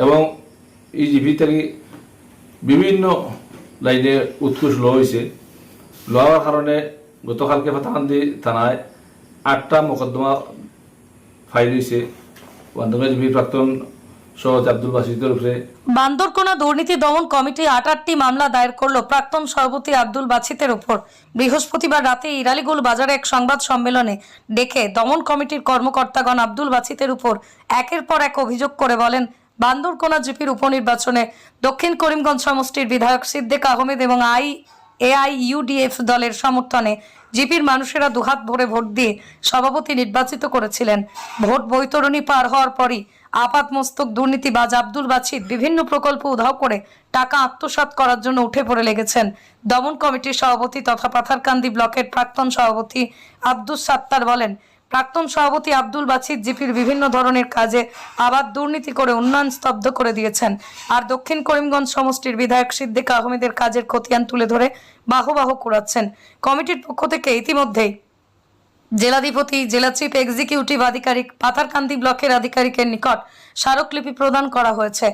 এবং এই জিপি থেকে বিভিন্ন লাইনে উৎকোচ ল হয়েছে। লওয়ার কারণে গতকালকে ফাতাকান্দি থানায় 8টা মোকদ্দমা ফাইল হয়েছে বান্দরবান জিপির প্রাক্তন সভাপতি আব্দুল বাসিতের উপরে। বান্দরকোনা দুর্নীতি দমন কমিটি 8টি মামলা দায়ের করল প্রাক্তন সভাপতি আব্দুল বাছিতের উপর। বৃহস্পতিবার রাতে ইরালিগুল বাজারে এক সংবাদ সম্মেলনে ডেকে দমন কমিটির কর্মকর্তাগণ আব্দুল বাছিতের উপর একের পর এক অভিযোগ করে বলেন, বান্দরকোনা জিপির উপনির্বাচনে দক্ষিণ করিমগঞ্জ সমষ্টির বিধায়ক সিদ্দিক আহমেদ এবং AIUDF দলের সমর্থনে জিপির মানুষেরা দুহাত ভরে ভোট দিয়ে সভাপতি নির্বাচিত করেছিলেন। ভোট বৈতরণী পার হওয়ার পরই আপাতমস্তক দুর্নীতিবাজ আব্দুল বাছিত বিভিন্ন প্রকল্প উধাও করে টাকা আত্মসাৎ করার জন্য উঠে পড়ে লেগেছেন। দমন কমিটির সভাপতি তথা পাথারকান্দি ব্লকের প্রাক্তন সভাপতি আব্দুস সাত্তার বলেন, প্রাক্তন সভাপতি আব্দুল বাছিত জিপির বিভিন্ন ধরনের কাজে আবার দুর্নীতি করে উন্নয়ন স্তব্ধ করে দিয়েছেন। আর দক্ষিণ করিমগঞ্জ সমষ্টির বিধায়ক সিদ্দিক আহমেদের কাজের খতিয়ান তুলে ধরে বাহবাহ কুড়াচ্ছেন। কমিটির পক্ষ থেকে ইতিমধ্যেই জেলাধিপতি, জেলা চিফ এক্সিকিউটিভ আধিকারিক, পাথারকান্দি ব্লকের আধিকারিকের নিকট স্মারকলিপি প্রদান করা হয়েছে।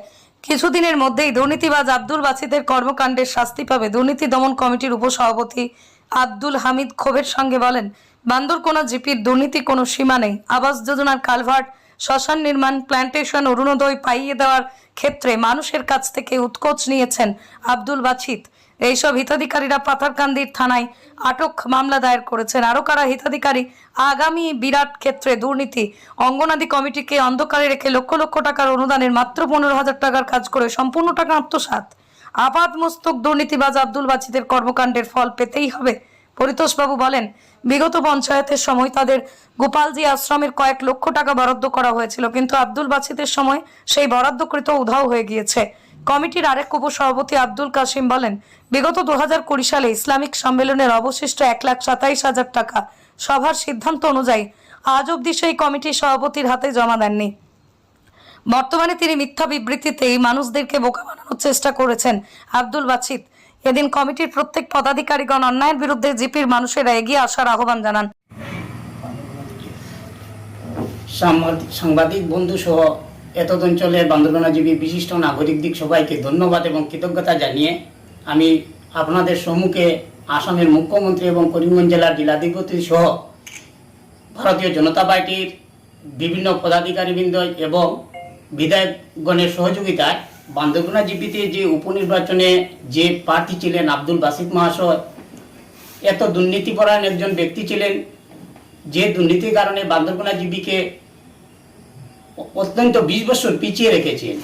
কিছুদিনের মধ্যেই দুর্নীতিবাজ আব্দুল বাছিতের কর্মকাণ্ডের শাস্তি পাবে। দুর্নীতি দমন কমিটির উপসভাপতি আব্দুল হামিদ ক্ষোভের সঙ্গে বলেন, বান্দরকোনা জিপির দুর্নীতি কোনো সীমা নেই। আবাস যোজনার কালভার্ট, শ্মশান নির্মাণ, প্ল্যান্টেশন, অরুণোদয় পাইয়ে দেওয়ার ক্ষেত্রে মানুষের কাছ থেকে উৎকোচ নিয়েছেন আব্দুল বাছিত। এইসব হিতাধিকারীরা পাথারকান্দির থানায় আটক মামলা দায়ের করেছেন। আরও কারা হিতাধিকারী? আগামী বিরাট ক্ষেত্রে দুর্নীতি। অঙ্গনাদি কমিটিকে অন্ধকারে রেখে লক্ষ লক্ষ টাকার অনুদানের মাত্র 15,000 টাকার কাজ করে সম্পূর্ণ টাকা আত্মসাৎ। আপাতমস্তক দুর্নীতিবাজ আব্দুল বাছিতের কর্মকাণ্ডের ফল পেতেই হবে। পরিতোষবাবু বলেন, বিগত পঞ্চায়েতের সময় তাদের গোপালজি আশ্রমের কয়েক লক্ষ টাকা বরাদ্দ করা হয়েছিল, কিন্তু আব্দুল বাছিতের সময় সেই বরাদ্দকৃত উধাও হয়ে গিয়েছে। কমিটির আরেক উপসভাপতি আব্দুল কাসিম বলেন, বিগত 2020 সালে ইসলামিক সম্মেলনের অবশিষ্ট 1,27,000 টাকা সভার সিদ্ধান্ত অনুযায়ী আজ অবধি সেই কমিটির সভাপতির হাতে জমা দেননি। বর্তমানে তিনি মিথ্যা বিবৃতিতে এই মানুষদেরকে বোকা বানানোর চেষ্টা করেছেন আব্দুল বাছিত। এদিন কমিটির প্রত্যেক পদাধিকারীগণ অন্যায়ের বিরুদ্ধে জিপির মানুষেরা এগিয়ে আসার আহ্বান জানান। সাংবাদিক বন্ধু সহ এতদ অঞ্চলের বান্দরকোনা জিপি বিশিষ্ট নাগরিকদের সবাইকে ধন্যবাদ এবং কৃতজ্ঞতা জানিয়ে আমি আপনাদের সম্মুখে আসামের মুখ্যমন্ত্রী এবং করিমগঞ্জ জেলার জেলাধিপতি সহ ভারতীয় জনতা পার্টির বিভিন্ন পদাধিকারীবৃন্দ এবং বিধায়কগণের সহযোগিতায় বান্দরকোনা জিপিতে যে উপনির্বাচনে যে প্রার্থী ছিলেন আব্দুল বাছিত মহাশয়, এত দুর্নীতিপরায়ণ একজন ব্যক্তি ছিলেন, যে দুর্নীতির কারণে বান্দরকোনা জিপিকে অত্যন্ত 20 বছর পিছিয়ে রেখেছেন।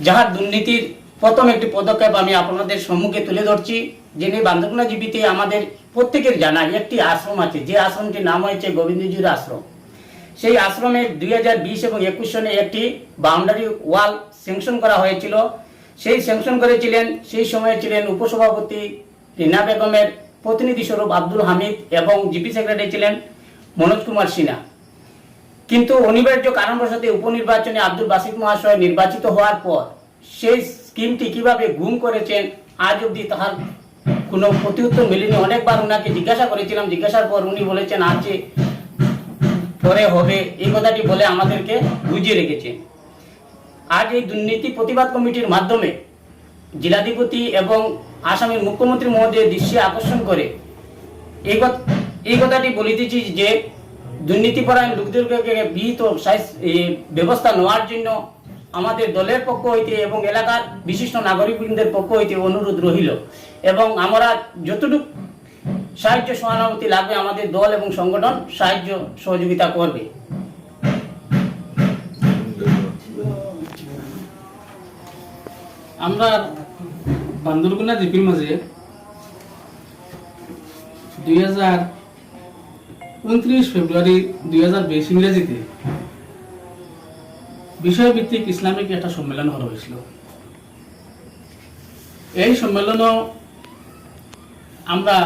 যাহার দুর্নীতির প্রথম একটি পদক্ষেপ আমি আপনাদের সম্মুখে তুলে ধরছি। যিনি বান্দরকোনা জিপিতে আমাদের প্রত্যেকের জানা একটি আশ্রম আছে, যে আশ্রমটির নাম হয়েছে গোবিন্দজির আশ্রম। সেই আশ্রমে 2020 এবং 21 সনে একটি বাউন্ডারি ওয়াল স্যাংশন করা হয়েছিল। সেই স্যাংশন করেছিলেন, সেই সময়ে ছিলেন উপসভাপতি রিনা বেগমের প্রতিনিধি স্বরূপ আব্দুল হামিদ এবং জিপি সেক্রেটারি ছিলেন মনোজ কুমার সিনহা। কিন্তু অনিবার্য কারণবশত উপনির্বাচনে আব্দুল বাছিত মহাশয় নির্বাচিত হওয়ার পর সেই স্কিমটি কিভাবে গুম করেছেন আজ অবধি তাহার কোনো প্রত্যুত্তর মিলেনি। অনেকবার ওনাকে জিজ্ঞাসা করেছিলাম, জিজ্ঞাসার পর উনি বলেছেন আছে, পরে হবে, এই কথাটি বলে আমাদেরকে বুঝিয়ে রেখেছেন। আজ এই দুর্নীতি প্রতিবাদ কমিটির মাধ্যমে জেলাধিপতি এবং আসামের মুখ্যমন্ত্রী মহোদয়ের দৃষ্টি আকর্ষণ করে এই কথাটি বলিতেছি যে দুর্নীতিপরায়ণ লোকদেরকে বিহিত ব্যবস্থা নেওয়ার জন্য আমাদের দলের পক্ষ হইতে এবং এলাকার বিশিষ্ট নাগরিকবৃন্দের পক্ষ হইতে অনুরোধ রহিল, এবং আমরা যতটুকু সাহায্য সহানুভূতি লাগবে আমাদের দল এবং সংগঠন সাহায্য সহযোগিতা করবে। আমরা বান্দরকোনা জিপির মাঝে 29 ফেব্রুয়ারি 2022 ইংরেজিতে বিষয়ভিত্তিক ইসলামিক একটা সম্মেলন করা হয়েছিল। এই সম্মেলনও আমরা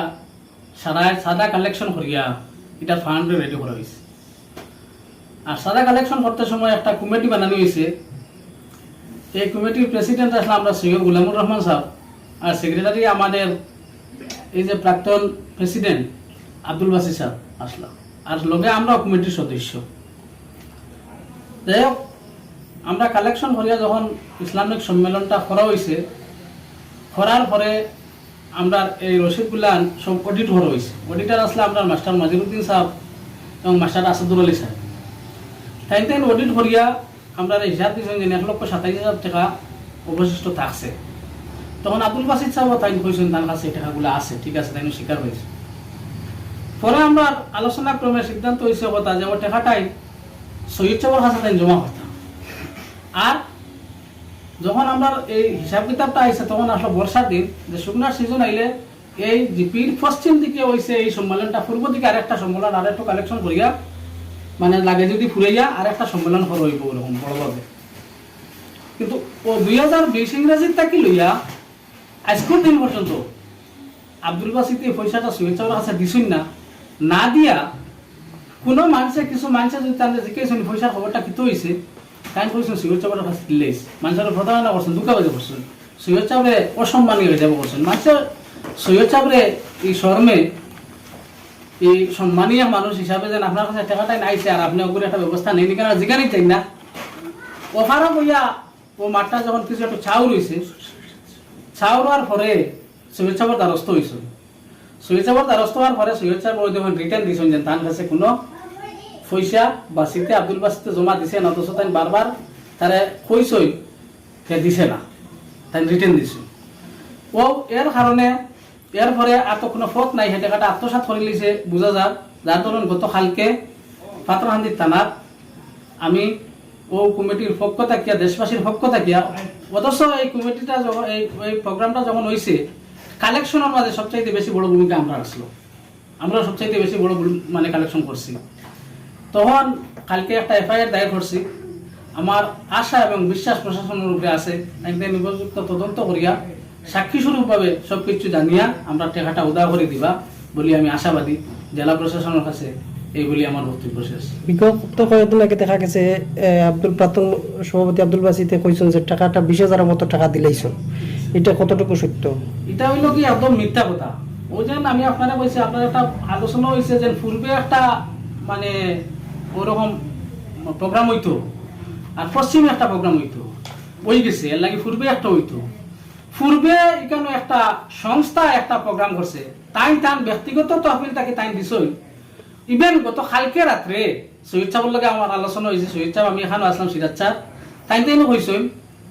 সাদা কালেকশন করিয়া এটা ফান্ড রেডি করা হয়েছে। আর সাদা কালেকশন করতে সময় একটা কমিটি বানানো হয়েছে। এই কমিটির প্রেসিডেন্ট আসলে আমরা সৈয়দ গুলামুর রহমান সাহেব, আর সেক্রেটারি আমাদের এই যে প্রাক্তন প্রেসিডেন্ট আব্দুল বাছিত সাহেব আসলাম, আর লগে আমরা কমিটির সদস্য। যাই হোক, আমরা কালেকশন করিয়া যখন ইসলামিক সম্মেলনটা করা হয়েছে, করার পরে আমরা এই রসিদগুলা সব অডিট করা হয়েছে। অডিটার আসলে আমরা মাস্টার মাজিরুদ্দিন সাহেব এবং মাস্টার আসাদুর আলী সাহেব, তাই অডিট করিয়া আমরা হিসাব দিয়েছেন যে 1,27,000 টাকা অবশিষ্ট থাকছে। তখন আব্দুল বাসিত সাহেব তাই কইছেন তার কাছে এই টাকাগুলো আছে, ঠিক আছে, তাই স্বীকার হয়েছে। পরে আমরা আলোচনা ক্রমে সিদ্ধান্ত হয়েছে কথা যে ওই টাকাটাই সৈয়দ সাহেবের কাছে তাই জমা করতাম। আর যখন আমরা এই হিসাব কিতাবটা আইছে তখন আসলে বর্ষার দিন, যে শুকনার সিজন আইলে এই জিপির পশ্চিম দিকে হয়েছে এই সম্মেলনটা, পূর্ব দিকে আরেকটা সম্মেলন আর একটু কালেকশন করিয়া মানে লাগে যদি ফুরাইয়া আর একটা সম্মেলন করা হইব ওরকম বড়ভাবে। কিন্তু ও 2020 ইংরেজির তাকি লইয়া আজকের দিন পর্যন্ত আব্দুল বাসিত এই পয়সাটা সৈয়দ সাহেবের কাছে দিছুন না দিয়া কোনো মানুষে কিছু মানুষে যদি তাদের জিজ্ঞেসেন পয়সার খবরটা কিতো হয়েছে, তাই কইছেন সৈয়দ সাহেবের কাছে দিলেইস। মানুষের প্রতারণা করছেন, দুঃখা বাজে করছেন, সৈয়দ সাহেবরে অসম্মানী হয়ে যাব করছেন। মানুষের সৈয়দ সাহেবরে এই শর্মে এই সম্মানীয় মানুষ হিসাবে যেন আপনার কাছে টাকাটাই নাইছে আর আপনি ওগুলো একটা ব্যবস্থা নেই কেন যেখানেই চাই না ওখানে বইয়া ও মাঠটা যখন কিছু একটু ছাউ রয়েছে, ছাউ হওয়ার পরে সৈয়দ সাহেবের দ্বারস্থ হয়েছে। সৈয়দ সাহেবের দ্বারস্থ হওয়ার পরে সৈয়দ সাহেব ওই যখন রিটার্ন দিয়েছেন যে তার কাছে কোনো পয়সা বাসিতে আব্দুল বাসিতে জমা দিছে না, অথচ তাই বারবার তারা কইসই সে দিছে না, তাই রিটার্ন দিছে। ও এর কারণে এরপরে আর তো কোনো পথ নাই, সেই টাকাটা আত্মসাৎ করে লিছে বোঝা যাক। যার ধরুন গত কালকে পাত্রহান্দির থানার আমি ও কমিটির পক্ষ থাকিয়া দেশবাসীর পক্ষ থাকিয়া, অথচ এই কমিটিটা যখন এই প্রোগ্রামটা যখন হয়েছে কালেকশনের মাঝে সবচাইতে বেশি বড় ভূমিকা আমরা আসলো, আমরা সবচাইতে বেশি বড় মানে কালেকশন করছি। তখন কালকে একটা এফআইআর দায়ের করছি। আমার আশা এবং বিশ্বাস প্রশাসনের উপরে আছে একদিন উপযুক্ত তদন্ত করিয়া সাক্ষী স্বরূপভাবে সবকিছু জানিয়া আমরা টাকাটা উদা করে দিবা বলি আমি আশাবাদী। জেলা প্রশাসনের কাছে এই বলি আমার বক্তব্য শেষ। বিগত কয়েকদিন আগে দেখা গেছে প্রাক্তন সভাপতি আব্দুল বাসিতে কইছেন যে টাকাটা 20,000 মতো টাকা দিলেইছেন, এটা কতটুকু সত্য? এটা হইল কি একদম মিথ্যা কথা। ওই যেন আমি আপনারা কইছি, আপনার একটা আলোচনা হয়েছে যে পূর্বে একটা মানে ওরকম প্রোগ্রাম হইতো আর পশ্চিমে একটা প্রোগ্রাম হইতো, ওই গেছে এর লাগে পূর্বে একটা হইতো। পূর্বে এখানে একটা সংস্থা একটা প্রোগ্রাম করছে, তাই তার ব্যক্তিগত তহবিল তাকে তাই দিছই। ইভেন গত কালকে রাত্রে সৈয়দ সাহেবের লগে আমার আলোচনা হয়েছে, সৈয়দ সাহেব আমি এখানে আসলাম সিরাজ স্যার, তাই কইছেন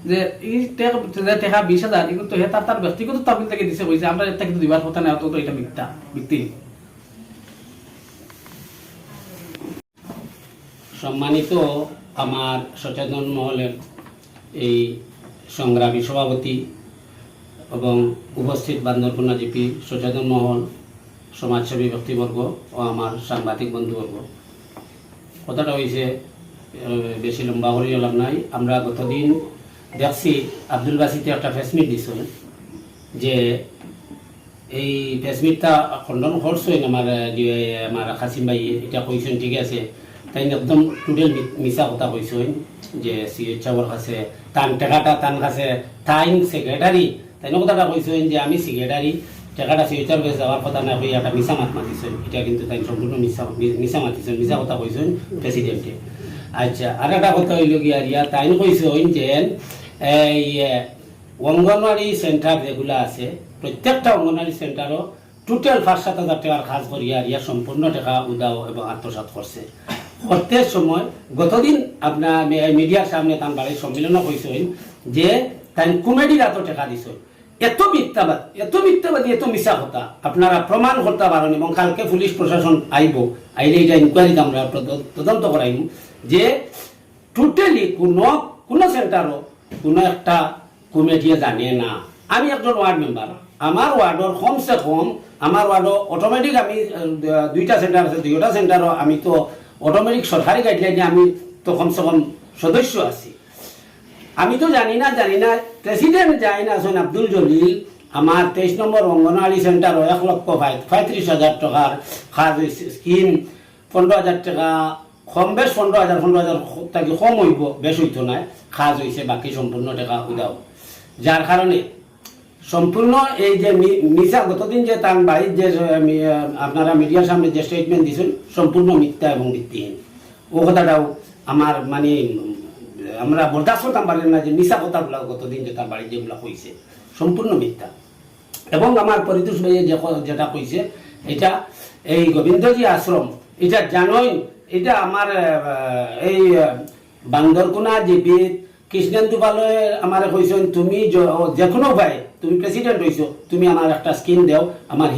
যে এই টাকা 20,000 কিন্তু হে তার ব্যক্তিগত তহবিল থেকে দিছে, কইছে আমরা এটা কিন্তু দিবার কথা না, অত এটা মিথ্যা ভিত্তি। সম্মানিত আমার সচেতন মহলের এই সংগ্রামী সভাপতি এবং উপস্থিত বান্দরবন জিপি সচেতন মহল, সমাজসেবী ব্যক্তিবর্গ ও আমার সাংবাদিক বন্ধুবর্গ, কথাটা হয়েছে বেশি লম্বা করে লাভ নাই। আমরা গতদিন দেখছি আব্দুল বাসিতে একটা ফেসমিট দিছিল, যে এই ফেসমিটটা খণ্ডন করছেন আমার কাসিম ভাই, এটা কইছেন ঠিক আছে, তাই একদম টোটাল মিছা কথা কইছেন যে সৈয়দ সাহেবের কাছে তান টাকাটা তার কাছে তাই সেক্রেটারি তাই কথাটা কইছেন যে আমি সেক্রেটারি, টাকাটা সৈয়দ সাহেবের কাছে যাওয়ার কথা না কই একটা মিছা মাত মাতিছেন। এটা কিন্তু তাই সম্পূর্ণ মিছা মাতিছেন, মিছা কথা কইছেন প্রেসিডেন্টে। আচ্ছা, আর একটা কথা হইল গিয়া রিয়া তাই কইছেন যে এই অঙ্গনওয়াড়ি সেন্টার যেগুলো আছে প্রত্যেকটা অঙ্গনওয়াড়ি সেন্টারও টোটাল 5-7 হাজার টাকার কাজ করিয়া রিয়া সম্পূর্ণ টাকা উদাও এবং আত্মসাৎ করছে। করতে সময় গতদিন আপনার মিডিয়ার সামনে তার বাড়ির সম্মেলনও কইছেন যে তাই কমেডির এত টাকা দিছ। এত মিথ্যাবাদ, এত মিথ্যাবাদী, এত মিছা কথা আপনারা প্রমাণ করতে পারেন এবং কালকে পুলিশ প্রশাসন আইব, আইলে এটা ইনকোয়ারিতে আমরা তদন্ত করাইব যে টোটালি কোনো সেন্টারও কোনো একটা কমিটিয়ে জানে না। আমি একজন ওয়ার্ড মেম্বার, আমার ওয়ার্ডর কমসে কম আমার ওয়ার্ডও অটোমেটিক আমি 2টা সেন্টার আছে, 2টা সেন্টারও আমি তো অটোমেটিক সরকারি গাইডলাইনে আমি তো কমসে কম সদস্য আছি। আমি তো জানি না প্রেসিডেন্ট যাই না আছেন আব্দুল জলিল আমার 23 নম্বর অঙ্গনওয়াড়ি সেন্টারও 1,35,000 টাকার কাজ স্কিম 15,000 টাকা কম বেশ 15,000 টাকা কম হইব, বেশ হইতো না, কাজ হয়েছে, বাকি সম্পূর্ণ টাকা উদাও। যার কারণে সম্পূর্ণ এই যে মিছা গতদিন যে তার বাড়ির যে আপনারা মিডিয়ার সামনে যে স্টেটমেন্ট দিয়েছেন সম্পূর্ণ মিথ্যা এবং ভিত্তিহীন। ও কথাটাও আমার মানে আমরা বরদাস্ত করতাম পারি না যে মিশা কথাগুলো গতদিন যে তার বাড়ি যেগুলো কইছে সম্পূর্ণ মিথ্যা। এবং আমার পরিতোষ ভাইয়ে যেটা কইছে এটা এই গোবিন্দজি আশ্রম এটা জানোই, এটা আমার এই বান্দরকুনা জিপি কৃষ্ণেন্দু পালয়ে আমার কইছেন তুমি যে কোনো ভাই তুমি প্রেসিডেন্ট হইছো, তুমি আমার একটা স্কিম দেও আমার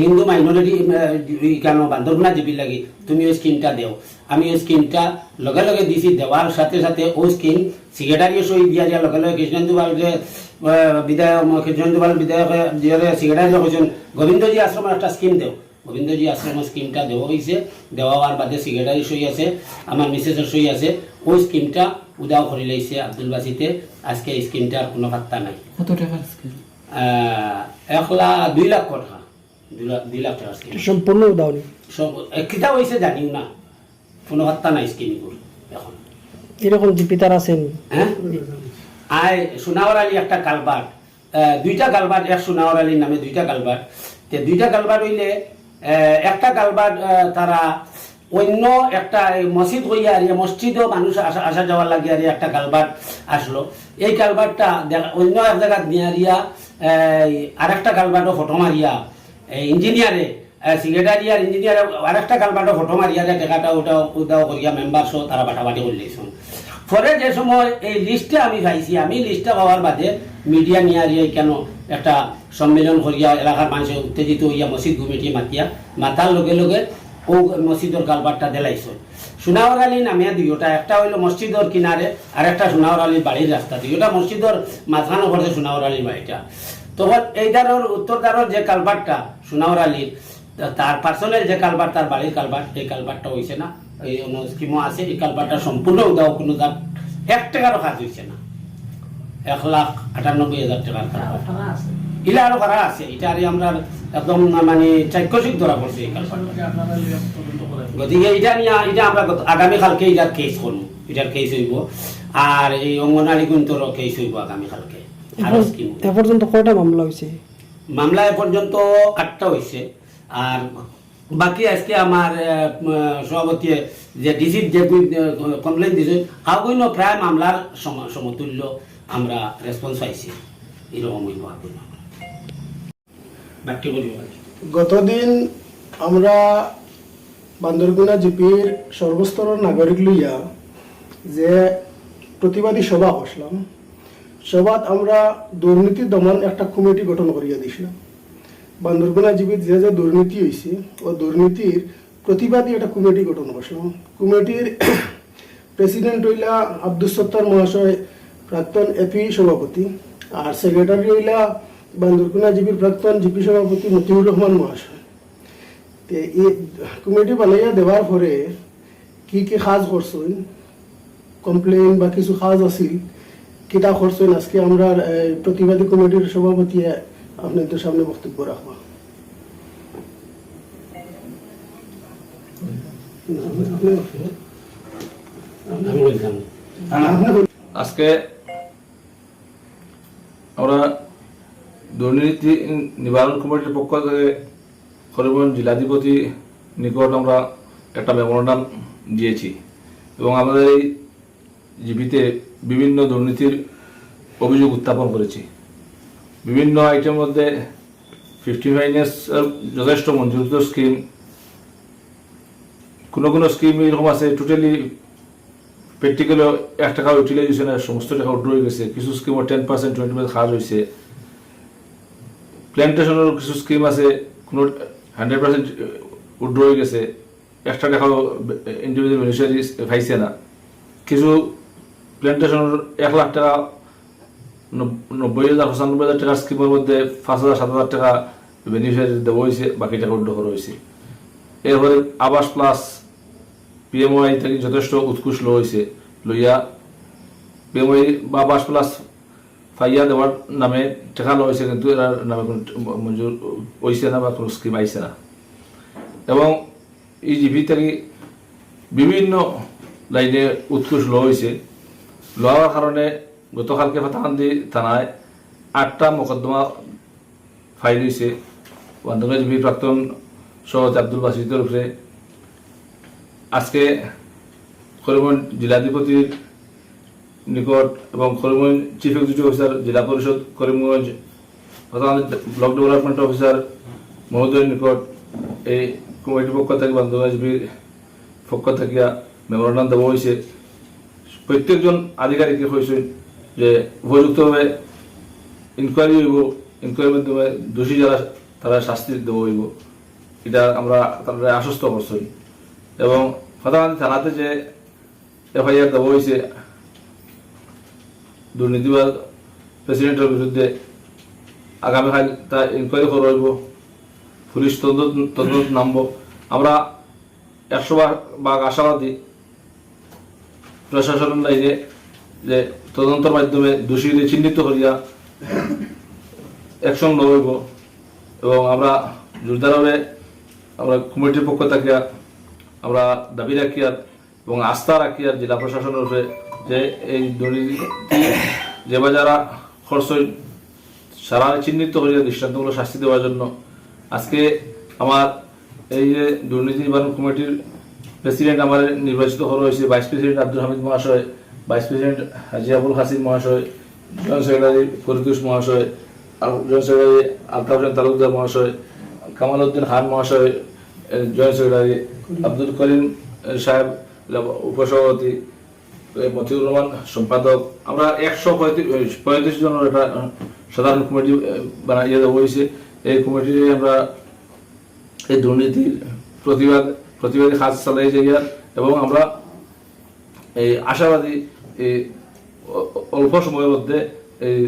হিন্দু মাইনরিটি কেন বান্দরকুনা জিপি লাগি তুমি ওই স্কিমটা দেও। আমি ওই স্কিমটা লগে লগে দিছি, দেওয়ার সাথে সাথে ওই স্কিম সেক্রেটারিও সই দিয়া যায় লগে লগে কৃষ্ণেন্দু পাল যে বিধায়ক কৃষ্ণেন্দু পাল বিধায়ক যে সেক্রেটারি কইছেন গোবিন্দজি আশ্রমের একটা স্কিম দেও। গোবিন্দজি আশ্রমের স্কিমটা দেওয়া হয়েছে, দেওয়া হওয়ার বাদে সেক্রেটারি সই আছে, আমার মিসেসের সই আছে, ওই স্কিমটা উদাও করে লাইছে আব্দুল বাসিতে। আজকে এই স্কিমটার কোনো পাত্তা নাই। কত টাকার স্কিম? 2 লাখ টাকা, 2 লাখ টাকা স্কিম সম্পূর্ণ উদাহরণ সব কিতা হয়েছে জানিও না, কোনো পাত্তা নাই স্কিমগুলো এখন। এরকম জিপি তার আছেন? হ্যাঁ, আয় সোনাওয়ার আলী একটা কালবাট, 2টা কালবাট, এক সোনাওয়ার আলীর নামে 2টা কালবাট। 2টা কালবাট হইলে একটা কালবাট তারা অন্য একটা মসজিদ হইয়া আর মসজিদও মানুষ আসা যাওয়ার লাগে আর একটা কালবাট আসলো। এই কালবাটটা অন্য এক জায়গা নিয়ে দিয়া আর একটা কালবাটও ফটো মারিয়া ইঞ্জিনিয়ারে সেক্রেটারি আর ইঞ্জিনিয়ার আর একটা কালবাটও ফটো মারিয়া টাকাটা ওটাও করিয়া মেম্বার সহ তারা বাটাবাটি করলেছেন। পরে যে সময় এই লিস্টে আমি পাইছি, আমি লিস্টটা পাওয়ার বাদে মিডিয়া নিয়ে আর কেন একটা সম্মেলন করিয়া এলাকার মানুষের উত্তেজিত হইয়া মসজিদ কমিটি মাতার লগে লগে ও মসজিদের কালবারটা দেলাইছে। সোনাওয়ার আলী নামে 2টা, একটা হইলো মসজিদের কিনারে আর একটা সোনাওয়ার আলীর বাড়ির রাস্তা, 2টা মসজিদের মাঝখানে পড়ছে সোনাওয়ার আলীর বাড়িটা। তখন এই দ্বারের উত্তর দ্বারের যে কালবারটা সোনাওয়ার আলীর, তার পার্সোনাল যে কালবার তার বাড়ির কালবার, এই কালবারটা হয়েছে না, এই স্কিমও আছে। এই কালবারটা সম্পূর্ণ উদাও, কোনো তার 1 টাকারও কাজ হয়েছে না। 1,98,000 টাকার কালবার ইলা আরো ভাড়া আছে। এটা আর আমরা একদম মানে চাক্ষুষিক ধরা পড়ছে এই কালবারটা। গতিকে এটা আমরা আগামীকালকে এটার কেস করবো, এটার কেস হইব। আর এই অঙ্গনারী গুন্তরও কেস হইব আগামীকালকে। এ পর্যন্ত কয়টা মামলা হয়েছে? মামলা এ পর্যন্ত 8টা হয়েছে। আর বাকি আজকে আমার সভাপতি যে ডিসির যে কমপ্লেন দিয়েছে আগুন প্রায় মামলার সমতুল্য আমরা রেসপন্স পাইছি। এরকম হইব আগুন। বাকি বলি গতদিন আমরা বান্দরগুনা জিপির সর্বস্তরের নাগরিক লইয়া যে প্রতিবাদী সভা বসলাম, সভাত আমরা দুর্নীতি দমন একটা কমিটি গঠন করিয়া দিয়েছিলাম। বান্দরগুনা জিপির যে যে দুর্নীতি হয়েছে ও দুর্নীতির প্রতিবাদী একটা কমিটি গঠন করছিলাম। কমিটির প্রেসিডেন্ট হইলা আব্দুল সত্তার মহাশয়, প্রাক্তন এপি সভাপতি, আর সেক্রেটারি হইলা বান্দরকুনা জিপির প্রাক্তন জিপি সভাপতি মতিউর রহমান মহাশয়। এই কমিটি বানাইয়া দেওয়ার পরে কি কি কাজ করছেন, কমপ্লেন বা কিছু কাজ আছিল কিতা করছেন, আজকে আমরা প্রতিবাদী কমিটির সভাপতি আপনাদের সামনে বক্তব্য রাখবো। আজকে আমরা দুর্নীতি নিবারণ কমিটির পক্ষ থেকে করিমগঞ্জ জেলাধিপতি নিকট আমরা একটা মেমোরান্ডাম দিয়েছি এবং আমাদের এই জিপিতে বিভিন্ন দুর্নীতির অভিযোগ উত্থাপন করেছি। বিভিন্ন আইটেমের মধ্যে 55S যথেষ্ট মঞ্জুরিত স্কিম, কোনো স্কিম এরকম আছে টোটালি প্র্যাকটিক্যালি 1 টাকা ইউটিলাইজেশন সমস্ত টাকা উড্র হয়ে গেছে। কিছু স্কিমও 10% 20% খারাপ হয়েছে। প্ল্যান্টেশনের কিছু স্কিম আছে কোনো 100% উড্র হয়ে গেছে, 1 টাকাও ইন্ডিভিজুয়াল বেনিফিশিয়ারি পাইছে না। কিছু প্ল্যান্টেশনের 1 লাখ টাকা 90,000 95,000 টাকার স্কিমের মধ্যে 5,000 7,000 টাকা বেনিফিশিয়ারি দেওয়া হয়েছে, বাকি টাকা উড্র করা হয়েছে। এরপরে আবাস প্লাস PMOI থেকে যথেষ্ট উৎকৃষ্ট হয়েছে, লইয়া PMOI বা আবাস প্লাস ফাইয়া দেওয়ার নামে টাকা লওয়া হয়েছে, কিন্তু এর নামে কোনো মঞ্জুর হয়েছে না বা কোনো স্কিম আইছে না। এবং এই জিপি থেকে বিভিন্ন লাইনে উৎকৃষ্ট লওয়া হয়েছে। লওয়ার কারণে গতকালকে ফাতাকান্দি থানায় 8টা মোকদ্দমা ফাইল হয়েছে বান্দরবান জিপির প্রাক্তন সভাপতি আব্দুল বাসিতের উপরে। আজকে করিমগঞ্জ জেলাধিপতির নিকট এবং করিমগঞ্জ চিফ এক্সিকিউটিভ অফিসার জেলা পরিষদ করিমগঞ্জ ব্লক ডেভেলপমেন্ট অফিসার মহোদয়ের নিকট এই কমিটির পক্ষ থেকে বান্দরবান জিপির পক্ষ থেকে মেমোরেন্ডাম দেওয়া হয়েছে। প্রত্যেকজন আধিকারিককে হয়েছে যে উপযুক্তভাবে ইনকোয়ারি হইব, ইনকোয়ারির মাধ্যমে দোষী যারা তারা শাস্তি দেওয়া হইব, এটা আমরা তারা আশ্বস্ত করছি। এবং ফাতাকান্দি থানাতে যে এফআইআর দেওয়া হয়েছে দুর্নীতিবাদ প্রেসিডেন্টের বিরুদ্ধে, আগামীকাল তা ইনকোয়ারি করা হইব, পুলিশ তদন্ত নামব। আমরা 100% আশাবাদী প্রশাসনের লাইনে যে তদন্তের মাধ্যমে দোষীদের চিহ্নিত করিয়া অ্যাকশন নেওয়া হইব। এবং আমরা জোরদারভাবে আমরা কমিটির পক্ষ থেকে আমরা দাবি রাখি আর এবং আস্থা রাখি আর জেলা প্রশাসনের উপরে যে এই দুর্নীতি যে বা যারা খরচ সারা চিহ্নিত করিয়া দৃষ্টান্তমূলক শাস্তি দেওয়ার জন্য আজকে আমার এই যে দুর্নীতি নিবারণ কমিটির প্রেসিডেন্ট আমার নির্বাচিত করা হয়েছে ভাইস প্রেসিডেন্ট আব্দুল হামিদ মহাশয়, ভাইস প্রেসিডেন্ট হাজি আবুল হাসিন মহাশয়, জয়েন্ট সেক্রেটারি ফরিদুস মহাশয়, জয়েন্ট সেক্রেটারি আলতাফ হোসেন তালুকদার মহাশয়, কামাল উদ্দিন খান মহাশয়, জয়েন্ট সেক্রেটারি আব্দুল করিম সাহেব উপসভাপতি, মতিউর রহমান সম্পাদক। আমরা 135 জনের একটা সাধারণ কমিটি বানিয়ে দেওয়া হয়েছে। এই কমিটি আমরা এই দুর্নীতির প্রতিবাদী কাজ চালাই যাই এবং আমরা এই আশাবাদী এই অল্প সময়ের মধ্যে এই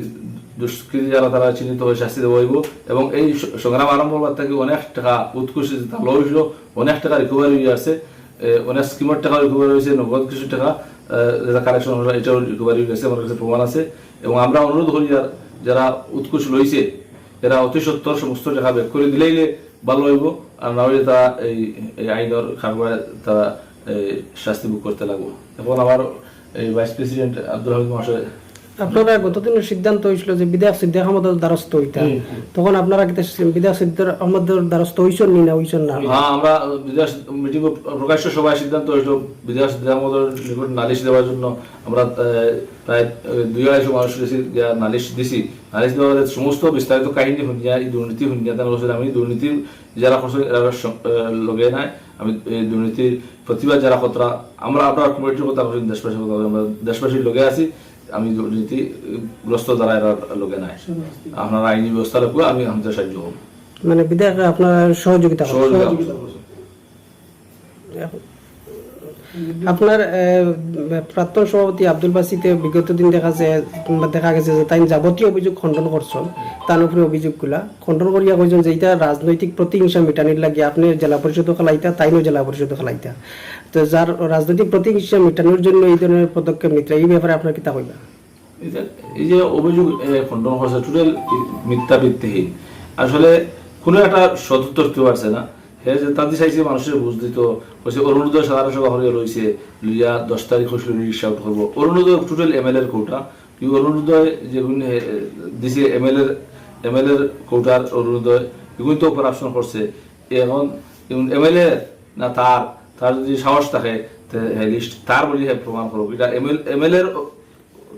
দুষ্কৃতি যারা তারা চিহ্নিত হয়ে শাস্তি দেওয়া হইব। এবং এই সংগ্রাম আরম্ভ হওয়ার থেকে অনেক টাকা উৎকর্ষ হয়েছিল, অনেক টাকা রিকভারি হয়ে আছে, অনেক স্কিমের টাকা রিকভারি হয়েছে, নগদ কিছু টাকা কালেকশন এটাও রিকভারি হয়ে গেছে, আমার কাছে প্রমাণ আছে। এবং আমরা অনুরোধ করি যারা উৎকর্ষ লইছে এরা অতি সত্তর সমস্ত টাকা ব্যাক করে দিলেই ভালো হইব, আর না হলে তারা এই আইনের খারবায় তারা শাস্তি ভোগ করতে লাগবো। এখন আমার এই ভাইস প্রেসিডেন্ট আব্দুল হামিদ মহাশয়, আপনারা গতদিনের সিদ্ধান্ত হয়েছিল যে বিধায়ক সিদ্দিক আহমদের দ্বারস্থ হইতা, তখন আপনারা কি বিধায়ক সিদ্দিক আহমদের দ্বারস্থ হইছেন নি না হইছেন না? হ্যাঁ, আমরা বিধায়ক মিটিং প্রকাশ্য সভায় সিদ্ধান্ত হয়েছিল বিধায়ক সিদ্দিক আহমদের নিকট নালিশ দেওয়ার জন্য। আমরা প্রায় 200-250 মানুষের নালিশ দিছি। নালিশ দেওয়ার সমস্ত বিস্তারিত কাহিনী শুনিয়া এই দুর্নীতি শুনিয়া আমি দুর্নীতির যারা লগে নাই, আমি এই দুর্নীতির প্রতিবাদ যারা কতরা আমরা আপনার কমিটির কথা দেশবাসীর কথা আমরা দেশবাসীর লগে আছি, আমি দুর্নীতিগ্রস্ত যারা এরা লোকে নাই, আপনারা আইনি ব্যবস্থা রাখবো, আমি আমাদের সাহায্য করব, মানে বিধায়ক আপনার সহযোগিতা আপনার প্রাক্তন সভাপতি আব্দুল বাসিতে বিগত দিন দেখা গেছে যে তাই যাবতীয় অভিযোগ খণ্ডন করছেন, তার উপরে অভিযোগগুলা খণ্ডন করিয়া কইছেন যে এটা রাজনৈতিক প্রতিহিংসা মেটানির লাগে আপনি জেলা পরিষদ খেলাইতা, তাইনও জেলা পরিষদ খেলাইতা। তো যার রাজনৈতিক প্রতিহিংসা মেটানোর জন্য এই ধরনের পদক্ষেপ নিতে, এই ব্যাপারে আপনার কিতা কইবা? এই যে অভিযোগ খণ্ডন করছে টোটাল মিথ্যা ভিত্তিহীন, আসলে কোনো একটা সদুত্তর দিতে পারছে না। হ্যাঁ, যে তাদের চাইছে মানুষের বুঝ দিত, হচ্ছে অরুণোদয় সাধারণ সভা হয়ে রয়েছে লইয়া 10 তারিখ হয়েছিল রিলিজ আউট করবো। অরুণোদয় টোটাল এমএলএর কোটা, অরুণোদয় যেগুলি দিছে এমএলএর কোটার অরুণোদয় এগুলি তো করাপশন করছে। এখন এমএলএ না তার যদি সাহস থাকে লিস্ট তার বলি প্রমাণ করবো, এটা এমএলএর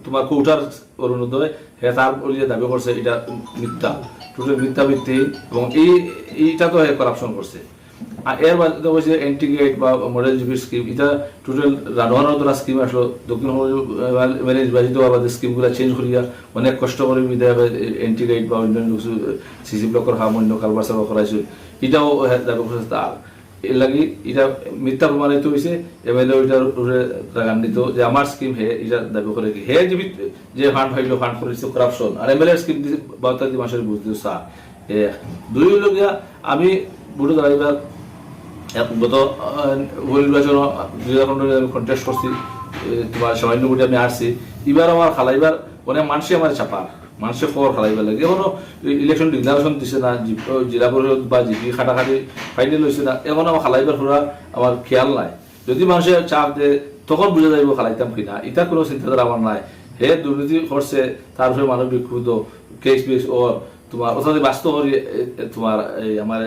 তোমার কোটার অরুণোদয় হ্যাঁ তার বলি দাবি করছে, এটা মিথ্যা, টোটাল মিথ্যা ভিত্তি। এবং এইটা তো করাপশন করছে। আর এর বাদে হচ্ছে এন্টিগ্রেট বা মডেল জিপির স্কিম, এটা টোটাল রানোয়ার দ্বারা স্কিম আসলো, দক্ষিণ নির্বাচিত আমাদের স্কিমগুলো চেঞ্জ করিয়া অনেক কষ্ট করে বিদায় এন্টিগ্রেট বা অন্যান্য কিছু সিসি ব্লকের সামান্য কারবার সারবার করাইছে, এটাও দাবি করছে তার। এর লাগি এটা মিথ্যা প্রমাণিত হয়েছে। এমএলএ ওইটার রাগান্বিত যে আমার স্কিম হে এটা দাবি করে কি হে যে ফান্ড হইলো ফান্ড করেছে করাপশন, আর এমএলএ স্কিম 72 মাসের বুঝতে স্যার দুই লগিয়া আমি বুড়ো দাঁড়াইবার গত নির্বাচন 2015 আমি কন্টেস্ট করছি, তোমার সামান্য বুটে আমি আসছি। এবার আমার খালাইবার অনেক মানুষই আমার চাপার মানুষের খবর খালাইবার লাগে, এখনো ইলেকশন ডিক্লারেশন দিছে না, জেলা পরিষদ বা জিপি খাটাখাটি ফাইনাল হয়েছে না, এখন আমার খালাইবার ঘোরা আমার খেয়াল নাই। যদি মানুষের চাপ দেয় তখন বুঝে যাইব খালাইতাম কিনা, এটা কোনো চিন্তাধারা আমার নাই। হে দুর্নীতি করছে তারপরে মানুষ বিক্ষুব্ধ কেস বেস ও তোমার অর্থাৎ বাস্তব তোমার এই আমার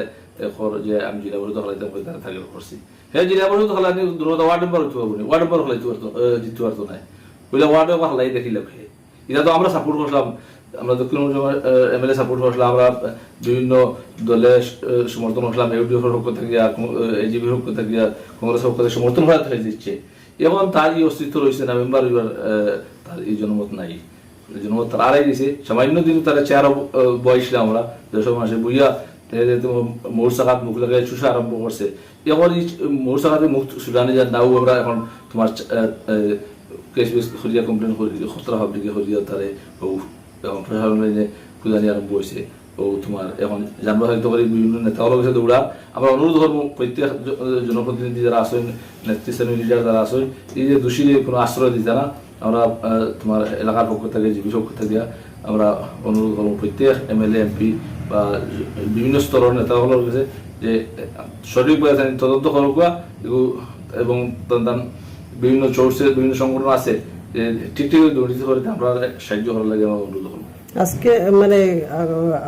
যে আমি জেলা পরিষদ খেলাইতাম তারা থাকে করছি। হ্যাঁ, জেলা পরিষদ খেলা দূরতা ওয়ার্ড মেম্বার হইতে পারবো, ওয়ার্ড মেম্বার খেলাইতে পারতো জিততে পারতো না। ওইটা ওয়ার্ডে আবার হালাই দেখি লেখে এটা তো আমরা সাপোর্ট করলাম, আমরা দক্ষিণ এমএলএ সাপোর্ট করলাম, আমরা বিভিন্ন দলে সমর্থন করলাম, ইউডিএফের পক্ষ থেকে এজিপির পক্ষ থেকে কংগ্রেসের পক্ষ থেকে সমর্থন করা হয়ে দিচ্ছে। এখন তার এই অস্তিত্ব রয়েছে না, মেম্বার এবার তার এই জনমত নাই, জনমত তার আড়াই দিছে। সামান্য দিন তারা চেয়ার বয়সলে আমরা যেসব মাসে বইয়া মোর সাকাত মুখ লাগাই চুষা আরম্ভ করছে। এখন এই মোর সাকাতে মুখ সুদানি যার নাও আমরা এখন তোমার কেস বেস হরিয়া কমপ্লেন করি খতরা হাবলিকে হরিয়া তারে এখন প্রশাসন খুঁজানি আরম্ভ হয়েছে। ও তোমার এখন জানবা হয়তো করে বিভিন্ন নেতাগুলোর কাছে দৌড়া। আমরা অনুরোধ করবো প্রত্যেক জনপ্রতিনিধি যারা আসেন, নেতৃস্থানীয় লিডার যারা আসেন, এই যে দোষীদের কোনো আশ্রয় দিতে না, আমরা তোমার এলাকার পক্ষ থেকে জিবি পক্ষ থেকে আমরা অনুরোধ করবো প্রত্যেক এমএলএ এমপি বা বিভিন্ন স্তরের নেতাগুলোর কাছে যে সঠিকভাবে তদন্ত করুক এবং বিভিন্ন চোর্সের বিভিন্ন সংগঠন আছে যে ঠিক ঠিক দুর্নীতি করে আমরা সাহায্য করার লাগে আমরা অনুরোধ করবো। আজকে মানে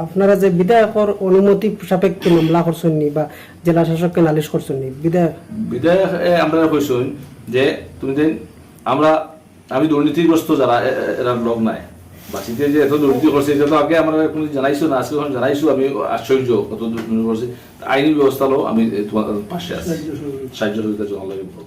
আপনারা যে বিধায়কের অনুমতি সাপেক্ষে মামলা করছেন নি বা জেলা শাসককে নালিশ করছেন নি, বিধায়ক আমরা কইছেন যে তুমি যে আমি দুর্নীতিগ্রস্ত যারা এরা লোক নাই বাসিতে যে এত দুর্নীতি করছে এটা তো আগে আমরা কোনো জানাইছো না, আজকে জানাইছো। আমি আশ্চর্য কত দুর্নীতি করছে। আইনি ব্যবস্থা আমি তোমার পাশে আছি, সাহায্য সহযোগিতা জানা লাগবে।